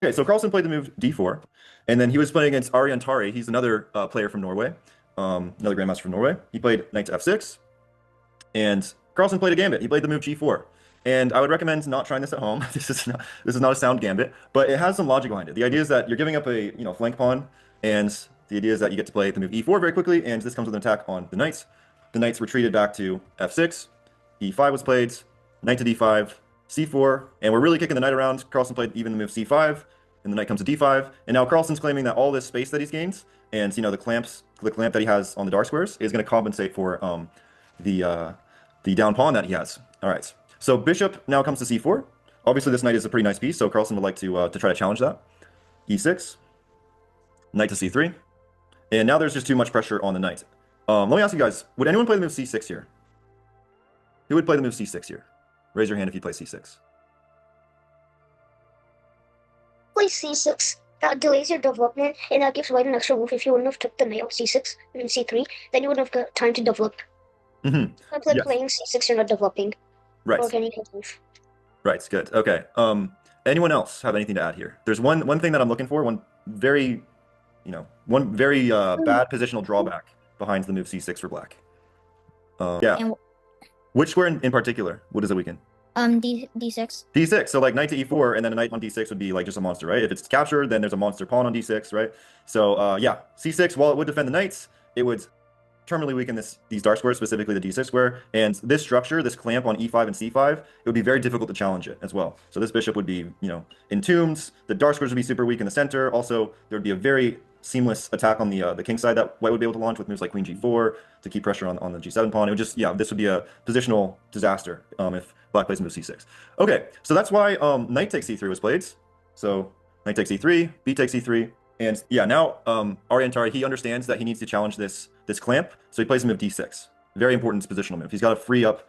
Okay, so Carlsen played the move d4, and then he was playing against Aryan Tari. He's another player from Norway, another grandmaster from Norway. He played knight to f6, and Carlsen played a gambit. He played the move g4, and I would recommend not trying this at home. This is not a sound gambit, but it has some logic behind it. The idea is that you're giving up a flank pawn, and the idea is that you get to play the move e4 very quickly, and this comes with an attack on the knights. The knights retreated back to f6, e5 was played, knight to d5, c4, and we're really kicking the knight around. Carlsen played even the move c5, and the knight comes to d5, and now Carlsen's claiming that all this space that he's gained, and the clamp that he has on the dark squares is going to compensate for the down pawn that he has. All right, so bishop now comes to c4. Obviously, this knight is a pretty nice piece, so Carlsen would like to try to challenge that. e6, knight to c3, and now there's just too much pressure on the knight. Let me ask you guys, would anyone play the move c6 here? Who would play the move c6 here? Raise your hand if you play c6. Play c6. That delays your development, and that gives white an extra move. If you wouldn't have took the knight off c6 and c3, then you wouldn't have got time to develop. Mm-hmm. Yes. Playing c6, you're not developing. Right. Or getting a move. Right, good. Okay. Anyone else have anything to add here? There's one thing that I'm looking for, one very bad positional drawback behind the move c6 for black. Yeah. Which square in particular? What does it weaken? D6. D6. So like knight to e4, and then a knight on d6 would be like just a monster, right? If it's captured, then there's a monster pawn on d6, right? So yeah, c6. While it would defend the knights, it would terminally weaken these dark squares, specifically the d6 square. And this structure, this clamp on e5 and c5, it would be very difficult to challenge it as well. So this bishop would be, entombed. The dark squares would be super weak in the center. Also, there would be a very seamless attack on the king side that white would be able to launch with moves like queen g4 to keep pressure on the g7 pawn. It would just, this would be a positional disaster if black plays move c6. Okay, so that's why knight takes c3 was played. So knight takes e3, b takes e3, and yeah, now Aryan Tari, he understands that he needs to challenge this clamp, so he plays a move d6. Very important positional move. He's got to free up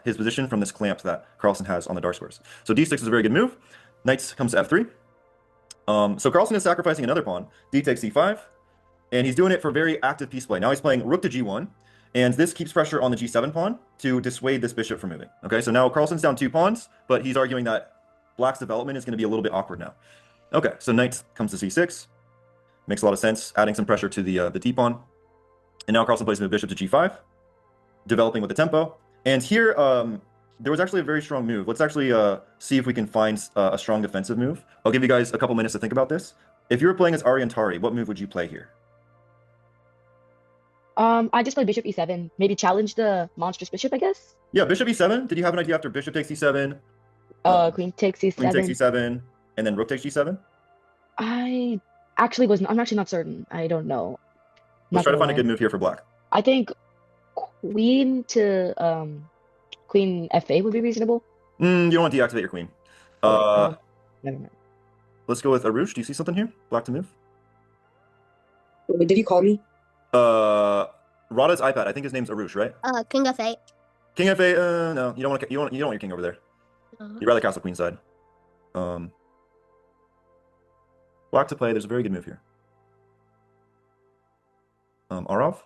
his position from this clamp that Carlsen has on the dark squares. So d6 is a very good move. Knight comes to f3. So Carlsen is sacrificing another pawn. D takes c5, and he's doing it for very active piece play. Now he's playing rook to g1, and this keeps pressure on the g7 pawn to dissuade this bishop from moving. Okay, so now Carlsen's down 2 pawns, but he's arguing that black's development is going to be a little bit awkward now. Okay, so knight comes to c6. Makes a lot of sense, adding some pressure to the t-pawn. And now Carlsen plays move bishop to g5, developing with the tempo. And here, there was actually a very strong move. Let's actually see if we can find a strong defensive move. I'll give you guys a couple minutes to think about this. If you were playing as Aryan Tari, what move would you play here? I just play bishop e7. Maybe challenge the monstrous bishop, I guess. Yeah, bishop e7. Did you have an idea after bishop takes e7? Queen takes e7. Queen takes e7, and then rook takes g7? I'm actually not certain. I don't know. Let's try to find a good move here for black. I think queen to queen f8 would be reasonable. You don't want to deactivate your queen. Never mind. Let's go with Arush. Do you see something here? Black to move. Wait, did he call me? Radha's iPad. I think his name's Arush, right? King f8. King f8. No, you don't want your king over there. You'd rather castle queenside. Black to play. There's a very good move here. Arav?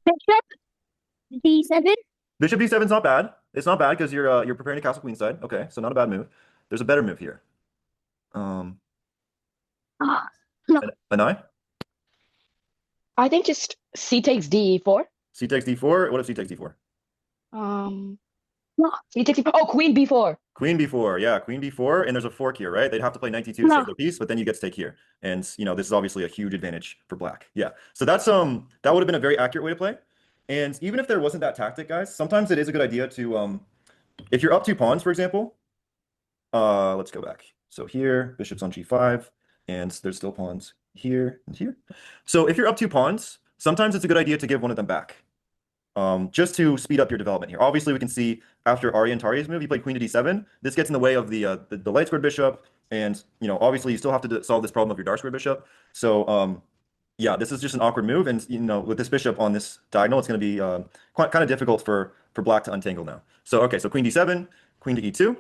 Bishop d7. Bishop d7 is not bad. It's not bad because you're preparing to castle queenside. Okay, so not a bad move. There's a better move here. No. Anai? I think just c takes d4. C takes d4. What if c takes d4? No. C takes d4. Oh, queen b4. Queen b4. Yeah, queen b4. And there's a fork here, right? They'd have to play knight d2 to save their piece, but then you get to take here. And this is obviously a huge advantage for black. Yeah. So that's that would have been a very accurate way to play. And even if there wasn't that tactic, guys, sometimes it is a good idea to if you're up 2 pawns, for example. Let's go back. So here, bishop's on g5, and there's still pawns here and here. So if you're up 2 pawns, sometimes it's a good idea to give one of them back. Just to speed up your development here. Obviously, we can see after Aryan Tari's move, he played queen to d7. This gets in the way of the light squared bishop, and obviously you still have to solve this problem of your dark squared bishop. So yeah, this is just an awkward move, and with this bishop on this diagonal, it's going to be kind of difficult for black to untangle now. So okay, so queen d7, queen to e2,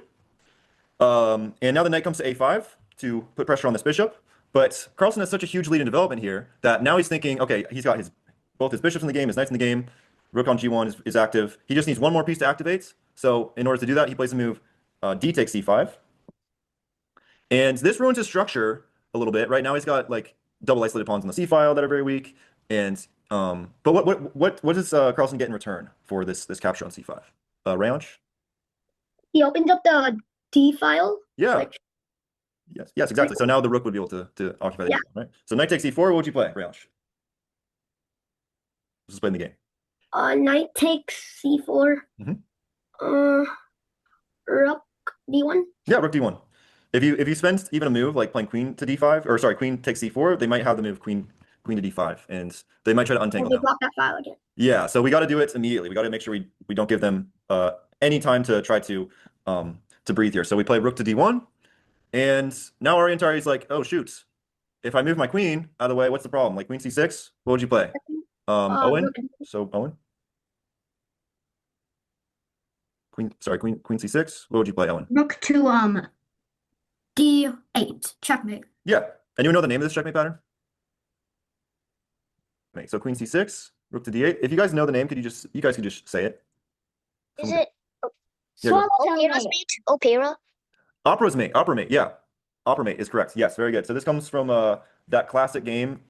and now the knight comes to a5 to put pressure on this bishop. But Carlsen has such a huge lead in development here that now he's thinking, okay, he's got both his bishops in the game, his knights in the game. Rook on g1 is active. He just needs one more piece to activate. So in order to do that, he plays a move D takes C5. And this ruins his structure a little bit. Right now he's got like double isolated pawns on the C file that are very weak. And but what does Carlsen get in return for this capture on C5? Rayanch? He opened up the D file. Yeah. Which, Yes, exactly. So now the rook would be able to occupy the Yeah. game, right? So knight takes C4, what would you play, Rayanch? Let's just play in the game. knight takes C4. Rook D1. Yeah, rook D1. If you spend even a move like playing queen to D5, or sorry, queen takes C4, they might have the move queen to D5, and they might try to untangle And they them. block that file again. Yeah, so we got to do it immediately. We got to make sure we don't give them any time to try to breathe here. So we play rook to D1, and now Aryan Tari's like, oh shoot, if I move my queen out of the way, what's the problem? Like queen C6, what would you play? Owen. rook- So Owen. Queen C6. What would you play, Owen? Rook to D8. Checkmate. Yeah. Anyone know the name of this checkmate pattern? Okay, so queen C6, rook to D8. If you guys know the name, you guys could just say it. Is it Yeah, go. Opera's mate? Opera? Opera mate, yeah. Opera mate is correct. Yes, very good. So this comes from that classic game